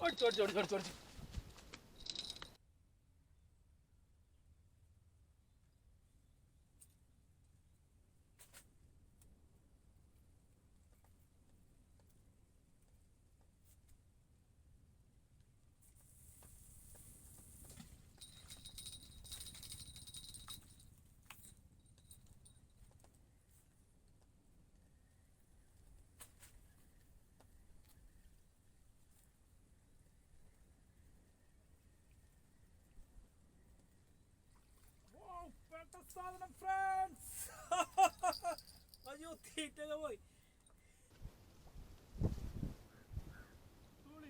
ഓടിച്ചു. സാധനം ഫ്രണ്ട്സ്. അയ്യോ തീറ്റ പോയി. തൂളി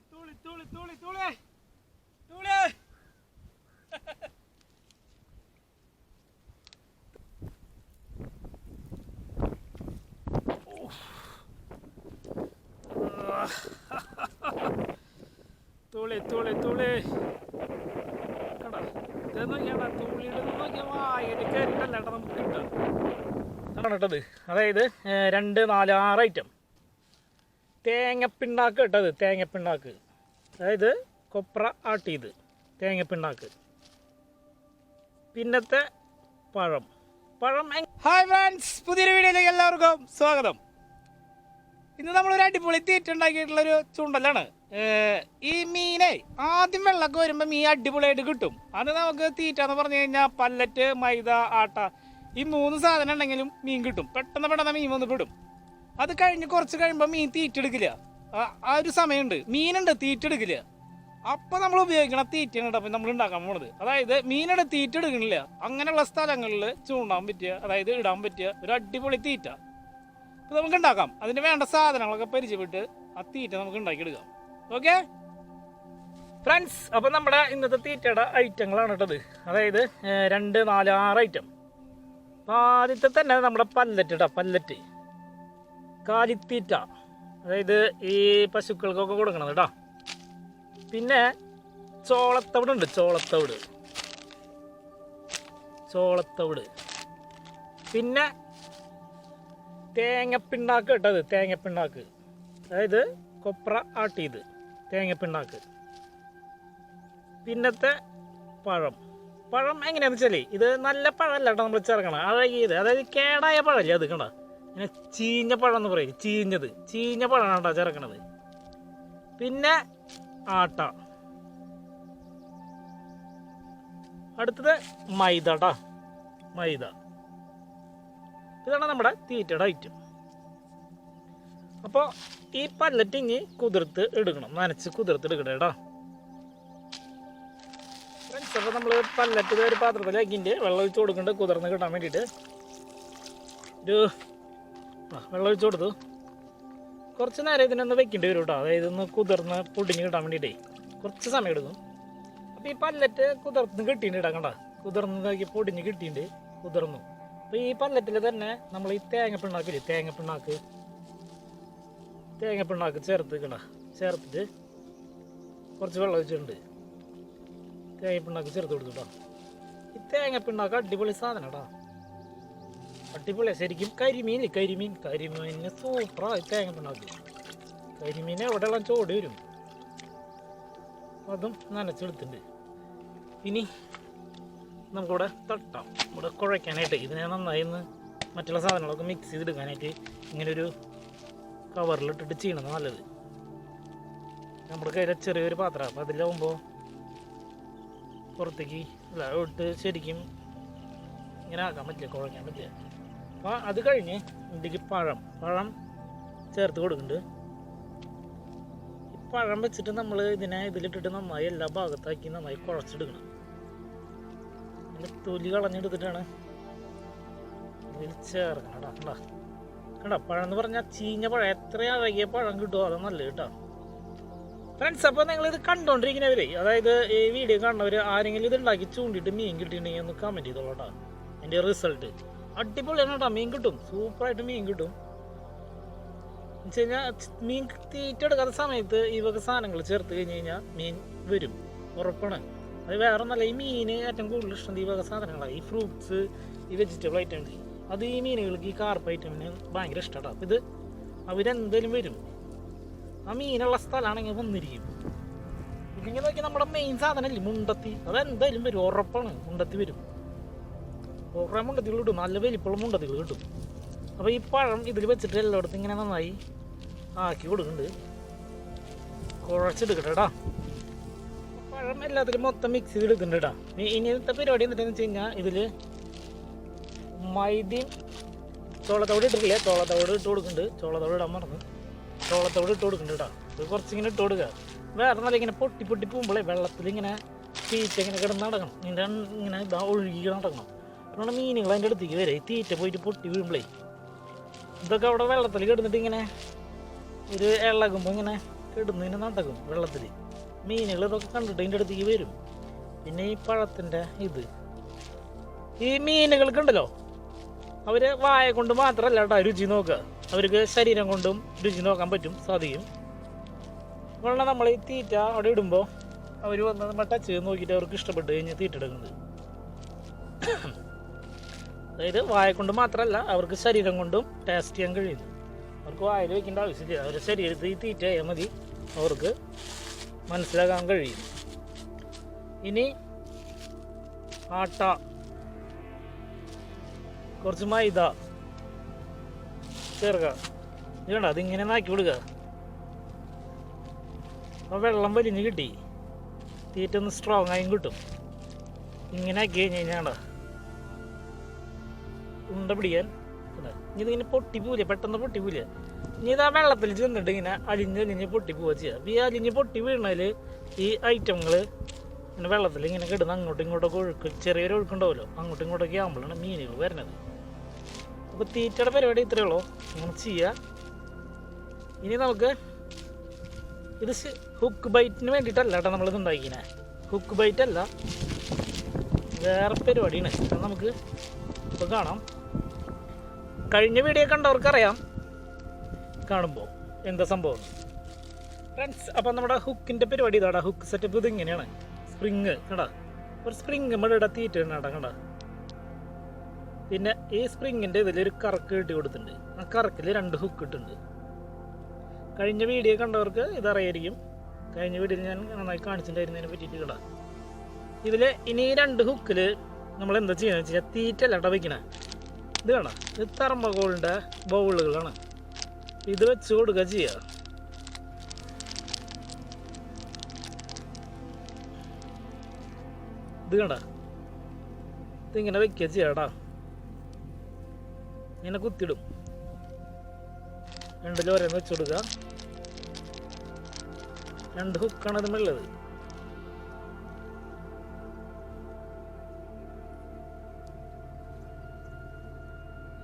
ിട്ടത് അതായത് 2, 4, 6 ഐറ്റം തേങ്ങപ്പിണ്ണാക്ക് ഇട്ടത്. തേങ്ങപ്പിണ്ണാക്ക് അതായത് കൊപ്ര ആട്ടിയത് തേങ്ങപ്പിണ്ണാക്ക്. പിന്നത്തെ പഴം. ഹായ് ഫ്രണ്ട്സ്, പുതിയൊരു വീഡിയോയിലേക്ക് എല്ലാവർക്കും സ്വാഗതം. ഇന്ന് നമ്മളൊരു അടിപൊളി തീറ്റ ഉണ്ടാക്കിയിട്ടുള്ളൊരു ചൂണ്ടലാണ്. ഈ മീനെ ആദ്യം വെള്ളമൊക്കെ വരുമ്പോൾ മീൻ അടിപൊളിയായിട്ട് കിട്ടും. അത് നമുക്ക് തീറ്റ എന്ന് പറഞ്ഞു കഴിഞ്ഞാൽ പല്ലറ്റ്, മൈദ, ആട്ട, ഈ 3 സാധനം ഉണ്ടെങ്കിലും മീൻ കിട്ടും. പെട്ടെന്ന് മീൻ വന്ന് പെടും. അത് കഴിഞ്ഞ് കുറച്ച് കഴിയുമ്പോൾ മീൻ തീറ്റെടുക്കില്ല. ആ ഒരു സമയമുണ്ട്, മീനുണ്ട് തീറ്റെടുക്കില്ല. അപ്പോൾ നമ്മൾ ഉപയോഗിക്കണ തീറ്റയാണ് അപ്പം നമ്മൾ ഉണ്ടാക്കാൻ പോണത്. അതായത് മീനുടെ തീറ്റ എടുക്കണില്ല. അങ്ങനെയുള്ള സ്ഥലങ്ങളിൽ ചൂണ്ടാൻ പറ്റിയ, അതായത് ഇടാൻ പറ്റിയ ഒരു അടിപൊളി തീറ്റ അപ്പോൾ നമുക്ക് ഉണ്ടാക്കാം. അതിന് വേണ്ട സാധനങ്ങളൊക്കെ പരിചയപ്പെട്ട് ആ തീറ്റ നമുക്ക് ഉണ്ടാക്കിയെടുക്കാം. ഓക്കെ ഫ്രണ്ട്സ്, അപ്പം നമ്മുടെ ഇന്നത്തെ തീറ്റയുടെ ഐറ്റങ്ങളാണ് ഇട്ടത്. അതായത് 2, 4, 6 ഐറ്റം. അപ്പോൾ ആദ്യത്തെ തന്നെ നമ്മുടെ പല്ലറ്റ് കാലിത്തീറ്റ, അതായത് ഈ പശുക്കൾക്കൊക്കെ കൊടുക്കണം കേട്ടോ. പിന്നെ ചോളത്തവിട് ഉണ്ട്, ചോളത്തവിട്. പിന്നെ തേങ്ങപ്പിണ്ണാക്ക് ഇട്ടത്, തേങ്ങപ്പിണ്ണാക്ക് അതായത് കൊപ്ര ആട്ടിയത് തേങ്ങപ്പിണ്ണാക്ക്. പിന്നത്തെ പഴം എങ്ങനെയാണെന്ന് വെച്ചാൽ ഇത് നല്ല പഴമല്ല കേട്ടോ നമ്മൾ ചേർക്കണം, അഴകിയത്. അതായത് കേടായ പഴമല്ലേ അത് കണ്ട, ഇങ്ങനെ ചീഞ്ഞ പഴം എന്ന് പറയും, ചീഞ്ഞ പഴമാണ് കേട്ടോ ചേർക്കണത്. പിന്നെ ആട്ട. അടുത്തത് മൈദ കേട്ടോ, മൈദ. ഇതാണ് നമ്മുടെ തീറ്റയുടെ ഐറ്റം. അപ്പോൾ ഈ പല്ലറ്റ് ഇനി കുതിർത്ത് എടുക്കണം, നനച്ച് കുതിർത്ത് എടുക്കണം കേട്ടോ ഫ്രണ്ട്സ്. അപ്പോൾ നമ്മൾ പല്ലറ്റ് ഒരു പാത്രത്തിലാക്കിൻ്റെ വെള്ളം ഒഴിച്ച് കൊടുക്കുന്നുണ്ട് കുതിർന്ന് കിട്ടാൻ വേണ്ടിയിട്ട്. വെള്ളം ഒഴിച്ച് കൊടുത്തു. കുറച്ച് നേരം ഇതിനൊന്ന് വെക്കേണ്ടി വരും കേട്ടോ, അതായത് ഒന്ന് കുതിർന്ന് പൊടിഞ്ഞ് കിട്ടാൻ വേണ്ടിയിട്ടേ കുറച്ച് സമയം എടുക്കും. അപ്പോൾ ഈ പല്ലറ്റ് കുതിർന്ന് കിട്ടിയിട്ടുണ്ട് ഇടാക്കണ്ട, കുതിർന്നതാക്കി പൊടിഞ്ഞ് കിട്ടിയിട്ടുണ്ട്, കുതിർന്നു. അപ്പോൾ ഈ പല്ലറ്റിൽ തന്നെ നമ്മൾ ഈ തേങ്ങപ്പിണ്ണാക്കില്ലേ, തേങ്ങപ്പിണ്ണാക്ക് ചേർത്തിട്ട് കുറച്ച് വെള്ളം ഒഴിച്ചിട്ടുണ്ട്. തേങ്ങപ്പിണ്ണാക്ക് ചേർത്ത് കൊടുത്തു കേട്ടോ. ഈ തേങ്ങപ്പിണ്ണാക്ക് അടിപൊളി സാധനം കേട്ടോ, അടിപൊളിയാണ് ശരിക്കും. കരിമീന് സൂപ്പറാണ് തേങ്ങപ്പിണ്ണാക്ക്. കരിമീൻ എവിടെയെല്ലാം ചോടി വരും. അതും നനച്ചെടുത്തിട്ടുണ്ട്. ഇനി നമുക്കിവിടെ തട്ടാം, ഇവിടെ കുഴയ്ക്കാനായിട്ട്. ഇതിനെ നന്നായി മറ്റുള്ള സാധനങ്ങളൊക്കെ മിക്സ് ചെയ്തെടുക്കാനായിട്ട് ഇങ്ങനൊരു കവറിലിട്ടിട്ട് ചെയ്യണത് നല്ലത്. നമ്മുടെ കയ്യിലെ ചെറിയൊരു പാത്രം, അപ്പോൾ അതിലാവുമ്പോൾ പുറത്തേക്ക് ഇട്ട് ശരിക്കും ഇങ്ങനെ ആക്കാൻ പറ്റില്ല, കുഴയ്ക്കാൻ പറ്റില്ല. അപ്പോൾ അത് കഴിഞ്ഞ് ഇതിലേക്ക് പഴം ചേർത്ത് കൊടുക്കുന്നുണ്ട്. ഈ പഴം വെച്ചിട്ട് നമ്മൾ ഇതിലിട്ടിട്ട് നന്നായി എല്ലാ ഭാഗത്താക്കി നന്നായി കുഴച്ചെടുക്കണം. അതിൻ്റെ തൊലി കളഞ്ഞെടുത്തിട്ടാണ് ഇതിൽ ചേർക്കണം കേട്ടോ. കണ്ടോ, പഴം എന്ന് പറഞ്ഞാൽ ചീഞ്ഞ പഴം, എത്ര അഴകിയ പഴം കിട്ടുമോ അത് നല്ലത് കേട്ടോ ഫ്രണ്ട്സ്. അപ്പോൾ നിങ്ങളിത് കണ്ടുകൊണ്ടിരിക്കുന്നവരെ, അതായത് ഈ വീഡിയോ കാണുന്നവർ ആരെങ്കിലും ഇത് ഉണ്ടാക്കി ചൂണ്ടിയിട്ട് മീൻ കിട്ടിയിട്ടുണ്ടെങ്കിൽ ഒന്ന് കമൻറ്റ് ചെയ്തോളൂ കേട്ടോ. അതിൻ്റെ റിസൾട്ട് അടിപൊളിയാണ് കേട്ടോ, മീൻ കിട്ടും, സൂപ്പറായിട്ട് മീൻ കിട്ടും. എന്ന് വെച്ച് കഴിഞ്ഞാൽ മീൻ തീറ്റ എടുക്കാത്ത സമയത്ത് ഈ വക സാധനങ്ങൾ ചേർത്ത് കഴിഞ്ഞ് കഴിഞ്ഞാൽ മീൻ വരും, ഉറപ്പാണ്. അത് വേറെ ഒന്നല്ല, ഈ മീൻ ഏറ്റവും കൂടുതൽ ഇഷ്ടം ഈ വക സാധനങ്ങളാണ്, ഈ ഫ്രൂട്ട്സ്, ഈ വെജിറ്റബിൾ ഐറ്റംസ്. അത് ഈ മീനുകൾക്ക്, ഈ കാർപ്പ് ഐറ്റമിന് ഭയങ്കര ഇഷ്ടമാണ്. അപ്പോൾ ഇത് അവരെന്തെങ്കിലും വരും, ആ മീനുള്ള സ്ഥലമാണെങ്കിൽ വന്നിരിക്കും. ഇതിങ്ങനെ നോക്കി നമ്മുടെ മെയിൻ സാധനമല്ലേ മുണ്ടത്തി, അതെന്തായാലും വരും, ഉറപ്പാണ് മുണ്ടത്തി വരും. കുറേ മുണ്ടത്തികൾ കിട്ടും, നല്ല വലിപ്പമുള്ള മുണ്ടത്തികൾ കിട്ടും. അപ്പോൾ ഈ പഴം ഇതിൽ വെച്ചിട്ട് എല്ലായിടത്തും ഇങ്ങനെ നന്നായി ആക്കി കൊടുക്കുന്നുണ്ട്. കുഴച്ചെടുക്കട്ടെ കേട്ടോ. പഴം എല്ലാത്തിലും മൊത്തം മിക്സ് ചെയ്തെടുക്കുന്നുണ്ട് കേട്ടോ. ഇനിയത്തെ പരിപാടി എന്നിട്ടെന്ന് വെച്ച് കഴിഞ്ഞാൽ ഇതിൽ മൈദയും ചോളത്തോട് ഇട്ടിട്ടില്ല, ചോളത്തോട് ഇട്ട് കൊടുക്കുന്നുണ്ട്. ചോളത്തോട് ഇടാൻ മറന്നു, ചോളത്തോട് ഇട്ട് കൊടുക്കുന്നുണ്ട് കേട്ടോ. ഇത് കുറച്ചിങ്ങനെ ഇട്ട് കൊടുക്കുക. വേറെ നല്ല ഇങ്ങനെ പൊട്ടി പൊട്ടി പോകുമ്പോഴേ വെള്ളത്തിൽ ഇങ്ങനെ തീറ്റ ഇങ്ങനെ കിടന്ന് നടക്കണം, ഇങ്ങനെ ഇതാ ഒഴുകി നടക്കണം. അതുകൊണ്ട് മീനുകൾ അതിൻ്റെ അടുത്തേക്ക് വരെ ഈ തീറ്റ പോയിട്ട് പൊട്ടി വീഴുമ്പോഴേ ഇതൊക്കെ അവിടെ വെള്ളത്തിൽ കിടന്നിട്ട് ഇങ്ങനെ ഒരു ഇളകുമ്പോൾ ഇങ്ങനെ കിടന്നിങ്ങനെ നടക്കും വെള്ളത്തിൽ. മീനുകൾ ഇതൊക്കെ കണ്ടിട്ട് അതിൻ്റെ അടുത്തേക്ക് വരും. പിന്നെ ഈ പഴത്തിൻ്റെ ഈ മീനുകൾക്കുണ്ടല്ലോ, അവർ വായ കൊണ്ട് മാത്രമല്ല കേട്ടോ രുചി നോക്കുക, അവർക്ക് ശരീരം കൊണ്ടും രുചി നോക്കാൻ പറ്റും, സാധിക്കും. അതുകൊണ്ടാണ് നമ്മൾ ഈ തീറ്റ അവിടെ ഇടുമ്പോൾ അവർ വന്ന് നമ്മൾ ടച്ച് ചെയ്ത് നോക്കിയിട്ട് അവർക്ക് ഇഷ്ടപ്പെട്ട് കഴിഞ്ഞ് തീറ്റ എടുക്കുന്നത്. അതായത് വായ കൊണ്ട് മാത്രമല്ല, അവർക്ക് ശരീരം കൊണ്ടും ടേസ്റ്റ് ചെയ്യാൻ കഴിയുന്നു. അവർക്ക് വായിൽ വയ്ക്കേണ്ട ആവശ്യമില്ല, അവരുടെ ശരീരത്തിൽ ഈ തീറ്റ ആയാൽ മതി, അവർക്ക് മനസ്സിലാക്കാൻ കഴിയും. ഇനി ആട്ട, കുറച്ച് മൈദ ചേർക്കുക. ഇത് കണ്ട, അതിങ്ങനെ നാക്കി കൊടുക്കുക. അപ്പോൾ വെള്ളം വലിഞ്ഞ് കിട്ടി, തീറ്റ ഒന്ന് സ്ട്രോങ് ആയും കിട്ടും. ഇങ്ങനെ ആക്കി കഴിഞ്ഞ് കഴിഞ്ഞാൽ ഉണ്ട പിടിക്കാൻ ഇതിങ്ങനെ പൊട്ടിപ്പോവില്ല, പെട്ടെന്ന് പൊട്ടിപ്പോവില്ല. ഇനി ഇതാ വെള്ളത്തിൽ ചെന്നിട്ട് ഇങ്ങനെ അലിഞ്ഞ് പൊട്ടിപ്പോവുക ചെയ്യുക. അപ്പോൾ ഈ അലിഞ്ഞ് പൊട്ടി വീണതിൽ ഈ ഐറ്റങ്ങൾ ഇങ്ങനെ വെള്ളത്തിൽ ഇങ്ങനെ കിടന്ന് അങ്ങോട്ടും ഇങ്ങോട്ടൊക്കെ ഒഴുക്ക്, ചെറിയൊരു ഒഴുക്കുണ്ടാവുമല്ലോ, അങ്ങോട്ടും ഇങ്ങോട്ടൊക്കെ ആകുമ്പോഴാണ് മീനുകൾ വരുന്നത്. അപ്പോൾ തീറ്റയുടെ പരിപാടി ഇത്രയേ ഉള്ളൂ, അങ്ങനെ ചെയ്യുക. ഇനി നമുക്ക് ഇത് ഹുക്ക് ബൈറ്റിന് വേണ്ടിയിട്ടല്ല കേട്ടോ നമ്മളിത് ഉണ്ടാക്കിനെ, ഹുക്ക് ബൈറ്റ് അല്ല, വേറെ പരിപാടിയാണ്. അത് നമുക്ക് ഇപ്പോൾ കാണാം. കഴിഞ്ഞ വീഡിയോ കണ്ടവർക്കറിയാം കാണുമ്പോൾ എന്താ സംഭവം ഫ്രണ്ട്സ്. അപ്പം നമ്മുടെ ഹുക്കിൻ്റെ പരിപാടി ഇതാടാ, ഹുക്ക് സെറ്റപ്പ് ഇത് ഇങ്ങനെയാണ്. സ്പ്രിങ് കണ്ടാ, ഒരു സ്പ്രിങ് ഇവിടെ തീറ്റ കേട്ടാ കണ്ടാ. പിന്നെ ഈ സ്പ്രിങ്ങിൻ്റെ ഇതിലൊരു കറക്ക് കെട്ടി കൊടുത്തിട്ടുണ്ട്, ആ കറക്കിൽ 2 ഹുക്ക് ഇട്ടുണ്ട്. കഴിഞ്ഞ വീഡിയോ കണ്ടവർക്ക് ഇതറിയായിരിക്കും, കഴിഞ്ഞ വീഡിയോയിൽ ഞാൻ നന്നായി കാണിച്ചിട്ടുണ്ടായിരുന്നതിനെ പറ്റിയിട്ട് കേട്ടാ. ഇതിൽ ഇനി 2 ഹുക്കിൽ നമ്മൾ എന്താ ചെയ്യുന്നത് വെച്ചാൽ തീറ്റ അല്ല കേട്ടോ വയ്ക്കണേ. ഇത് കാണാം, ഇത് തെർമോകോളിൻ്റെ ബൗളുകളാണ്. ഇത് വെച്ച് കൊടുക്കുക ചെയ്യുക. ഇത് കണ്ട, ഇതിങ്ങനെ വെക്കുക ചെയ്യാടാ. ഇങ്ങനെ കുത്തിടും, 2 ഓരോന്ന് വെച്ച് കൊടുക്കുക. 2 ഹുക്കാണ് അതുമുള്ളത്.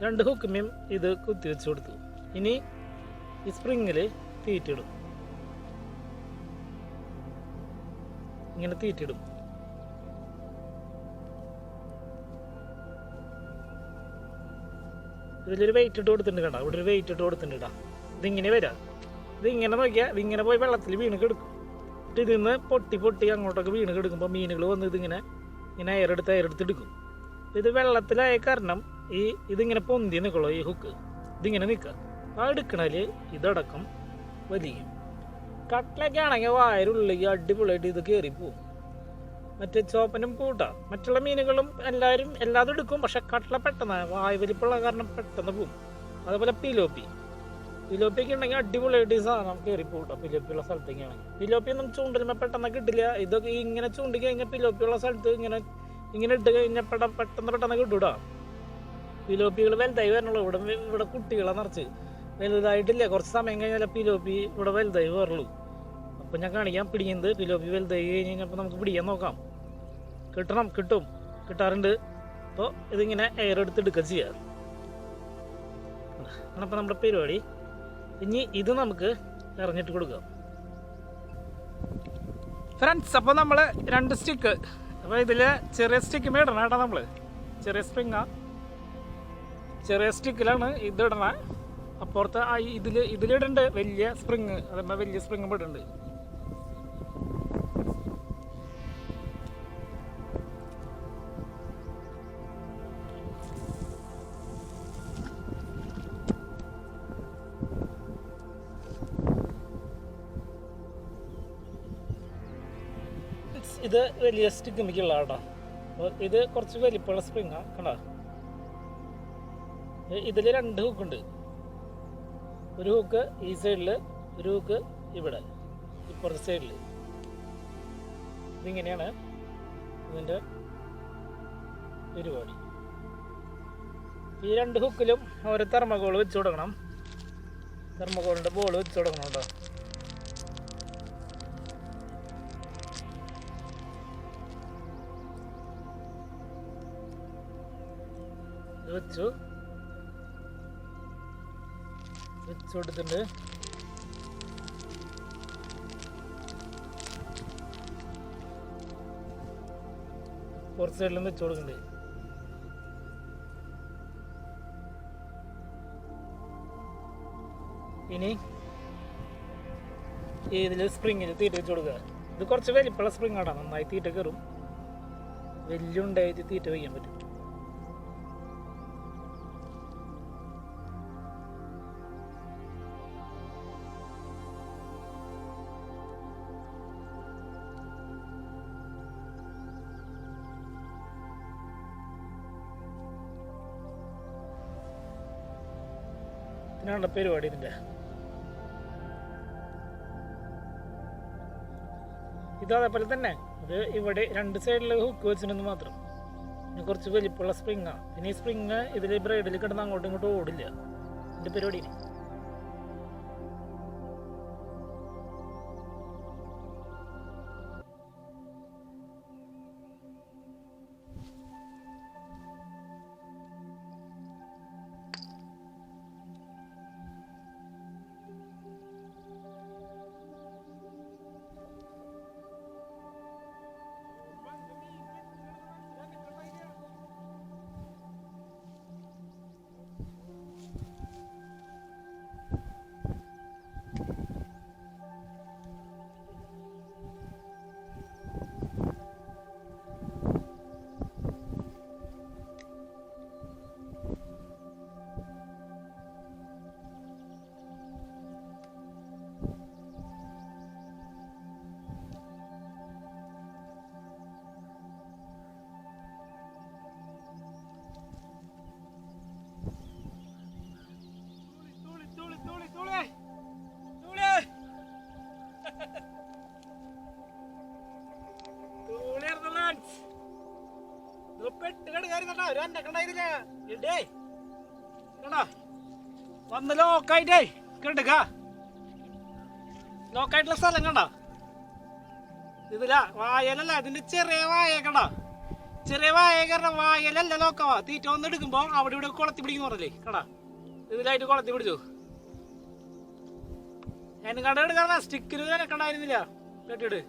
രണ്ട് ഹുക്കുമേയും ഇത് കുത്തി വെച്ച് കൊടുത്തു. ഇനി ഈ സ്പ്രിങ്ങിൽ തീറ്റിടും, ഇങ്ങനെ തീറ്റിടും. ഇതിലൊരു വെയിറ്റ് ഇട്ട് കൊടുത്തിട്ടുണ്ട് കേട്ടോ, ഇവിടെ ഒരു വെയിറ്റ് ഇട്ട് കൊടുത്തിട്ടുണ്ട് കേട്ടോ. ഇതിങ്ങനെ വരാം, ഇതിങ്ങനെ നോക്കിയാൽ ഇതിങ്ങനെ പോയി വെള്ളത്തിൽ വീണ് കിടക്കും. ഇതിൽ നിന്ന് പൊട്ടി പൊട്ടി അങ്ങോട്ടൊക്കെ വീണ് കിടക്കുമ്പോൾ മീനുകൾ വന്ന് ഇതിങ്ങനെ എയറെടുത്ത് എടുക്കും. ഇത് വെള്ളത്തിലായ കാരണം ഇതിങ്ങനെ പൊന്തി നിൽക്കുള്ളൂ, ഈ ഹുക്ക് ഇതിങ്ങനെ നിൽക്കുക. ആ എടുക്കണതിൽ ഇതടക്കം വലിയും. കട്ട്ലൊക്കെ ആണെങ്കിൽ വായരുള്ളിലേക്ക് അടിപൊളിയായിട്ട് ഇത് കയറിപ്പോവും. മറ്റേ ചോപ്പനും പൂട്ടാ, മറ്റുള്ള മീനുകളും എല്ലാതും എടുക്കും. പക്ഷെ കട്ട്ല പെട്ടെന്ന് വായ വലിപ്പുള്ള കാരണം പെട്ടെന്ന് പോവും. അതേപോലെ പിലോപ്പിയൊക്കെ ഉണ്ടെങ്കിൽ അടിപൊളിയായിട്ട് ഈ സാധനം കയറിപ്പോട്ടോ. പിലോപ്പിയുള്ള സ്ഥലത്തേക്കാണെങ്കിൽ പിലോപ്പിയൊന്നും ചൂണ്ടലുമ്പോൾ പെട്ടെന്ന് കിട്ടില്ല. ഇതൊക്കെ ഇങ്ങനെ ചൂണ്ടി കഴിഞ്ഞാൽ പിലോപ്പിയുള്ള സ്ഥലത്ത് ഇങ്ങനെ ഇട്ട് കഴിഞ്ഞാൽ പെട്ടെന്ന് കിട്ടൂടാ. പിലോപ്പികൾ വലുതായി വരണുള്ളൂ. ഇവിടെ കുട്ടികളെ നിറച്ച് വലുതായിട്ടില്ല. കുറച്ച് സമയം കഴിഞ്ഞാൽ പിലോപ്പി ഇവിടെ വലുതായി വരുള്ളൂ. അപ്പോൾ ഞാൻ കാണിക്കാം പിടിക്കുന്നത്. പിലോപ്പി വലുതായി കഴിഞ്ഞ് കഴിഞ്ഞപ്പോൾ നമുക്ക് പിടിക്കാൻ നോക്കാം. കിട്ടാറുണ്ട്. അപ്പോൾ ഇതിങ്ങനെ എയർ എടുക്കുക ചെയ്യുക. അപ്പോൾ നമ്മുടെ പരിപാടി ഇനി ഇത് നമുക്ക് എറിഞ്ഞിട്ട് കൊടുക്കാം ഫ്രണ്ട്സ്. അപ്പോൾ നമ്മൾ 2 സ്റ്റിക്ക്, അപ്പോൾ ഇതിൽ ചെറിയ സ്റ്റിക്ക് ഇടണം കേട്ടോ. നമ്മൾ ചെറിയ സ്റ്റിക്കിലാണ് ഇതിടണേ. അപ്പുറത്ത് ഇതിലിടുന്നുണ്ട് വലിയ സ്പ്രിങ്, അതേപോലെ വലിയ സ്പ്രിങ് ഇടുന്നുണ്ട്. ഇത് വലിയ സ്റ്റിക്ക് കേട്ടോ. ഇത് കുറച്ച് വലിപ്പമുള്ള സ്പ്രിങ്ങാണ് കണ്ടോ. ഇതിൽ 2 ഹൂക്കുണ്ട്. ഒരു ഹൂക്ക് ഈ സൈഡിൽ, ഒരു ഹൂക്ക് ഇവിടെ ഇപ്പുറത്തെ സൈഡിൽ. ഇതിങ്ങനെയാണ് ഇതിൻ്റെ പരിപാടി. ഈ 2 ഹുക്കിലും ഓരോ തെർമോകോൾ വെച്ച് കൊടുക്കണം. തെർമോകോളിൻ്റെ ബോൾ വെച്ച് കൊടുക്കണം കേട്ടോ. ഇത് വെച്ചു കൊടുത്തിട്ടുണ്ട്. പുറത്ത് സൈഡിലും വെച്ച് കൊടുക്കണ്ടേ. ഇനി ഇതിൽ സ്പ്രിങ്ങിൽ തീറ്റ വെച്ച് കൊടുക്കുക. ഇത് കുറച്ച് വലിപ്പമുള്ള സ്പ്രിങ് ആടാ, നന്നായി തീറ്റ കയറും. വലിയ ഉണ്ടായിട്ട് തീറ്റ വയ്ക്കാൻ പറ്റും. ഇതിനാണ് പരിപാടി. ഇതിൻ്റെ ഇതേപോലെ തന്നെ ഇത് ഇവിടെ 2 സൈഡിൽ ഹുക്ക് വെച്ചിട്ടുണ്ടെന്ന് മാത്രം. പിന്നെ കുറച്ച് വലിപ്പമുള്ള സ്പ്രിങ്ങാണ്. പിന്നെ ഈ സ്പ്രിങ് ഇതിൽ ബ്രൈഡിൽ കിടന്ന് അങ്ങോട്ടും ഇങ്ങോട്ടും ഓടില്ല. ഇതിൻ്റെ പരിപാടി വന്ന് ലോക്കായിട്ടേ കണ്ടുക. ലോക്കായിട്ടുള്ള സ്ഥലം കണ്ട. ഇതില്ല വായലല്ല, ഇതിന്റെ ചെറിയ വായ കണ്ട. ചെറിയ വായ കാരണം വായലല്ല ലോക്കവാ. തീറ്റ വന്ന് എടുക്കുമ്പോ അവിടെ ഇവിടെ കുളത്തി പിടിക്കുന്ന പറഞ്ഞല്ലേ കടാ. ഇതിലായിട്ട് കുളത്തി പിടിച്ചു. ഞാൻ കട എടുക്കാറ സ്റ്റിക്കിന് കണ്ടായിരുന്നില്ല കേട്ടിട്ട്.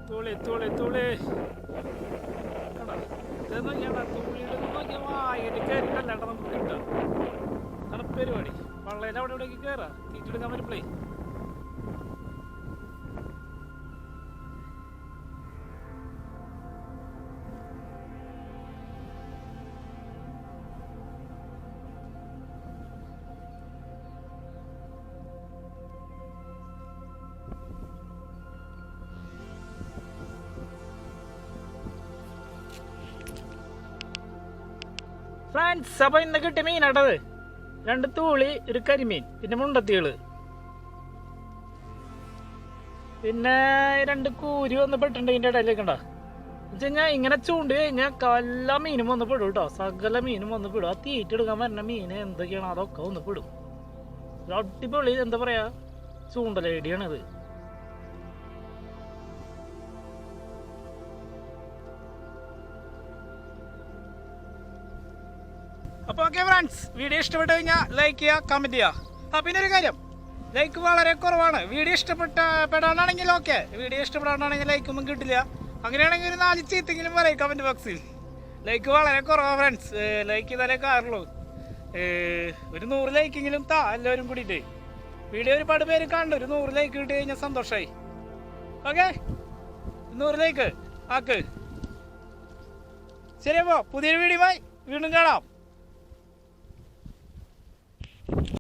തുളി തുളി തുളി ഇതൊന്നും ചെയ്യണ്ട. തുള്ളിയിലൊന്നും നോക്കിയാൽ വായന കയറിയിട്ടല്ലാണ്ട് നമുക്ക് കിട്ടുക. അതാണ് പരിപാടി. വള്ളേൻ്റെ അവിടെ ഇവിടേക്ക് കയറാം, തീറ്റെടുക്കാൻ പറ്റുമ്പോഴേ. ഫ്രണ്ട്സ്, അപ്പോൾ ഇന്ന് കിട്ടിയ മീനാട്ടത്. 2 തൂളി, ഒരു കരിമീൻ, പിന്നെ മുണ്ടത്തികള്, പിന്നെ 2 കൂരി വന്ന് പെട്ടിട്ടുണ്ട് ഇതിൻ്റെ ഇടയിലേക്ക്. ഉണ്ടാ വെച്ച് കഴിഞ്ഞാൽ ഇങ്ങനെ ചൂണ്ടി കഴിഞ്ഞാൽ എല്ലാ മീനും വന്ന് പെടും കേട്ടോ. സകല മീനും വന്ന് പെടും. ആ തീറ്റെടുക്കാൻ വരുന്ന മീൻ എന്തൊക്കെയാണോ അതൊക്കെ വന്ന് പെടും. അടിപൊളി എന്താ പറയാ, ചൂണ്ടലേടിയാണിത്. അപ്പോൾ ഓക്കെ ഫ്രണ്ട്സ്, വീഡിയോ ഇഷ്ടപ്പെട്ട് കഴിഞ്ഞാൽ ലൈക്ക് ചെയ്യുക, കമൻറ്റ് ചെയ്യുക. പിന്നെ ഒരു കാര്യം, ലൈക്ക് വളരെ കുറവാണ്. വീഡിയോ ഇഷ്ടപ്പെടാനാണെങ്കിൽ ഓക്കെ, വീഡിയോ ഇഷ്ടപ്പെടാനാണെങ്കിൽ ലൈക്കൊന്നും കിട്ടില്ല. അങ്ങനെയാണെങ്കിൽ ഒരു 4 ചീത്തെങ്കിലും പറയും കമൻറ്റ് ബോക്സിൽ. ലൈക്ക് വളരെ കുറവാണ് ഫ്രണ്ട്സ്, ലൈക്ക് ചെയ്താലേ കാറുള്ളൂ. ഒരു 100 ലൈക്കെങ്കിലും എല്ലാവരും കൂടിയിട്ട്. വീഡിയോ ഒരുപാട് പേര് കണ്ടു, ഒരു 100 ലൈക്ക് കിട്ടി കഴിഞ്ഞാൽ സന്തോഷമായി. ഓക്കെ, 100 ലൈക്ക് ആക്ക്. ശരി, അപ്പോൾ പുതിയൊരു വീഡിയോയുമായി വീണ്ടും കാണാം.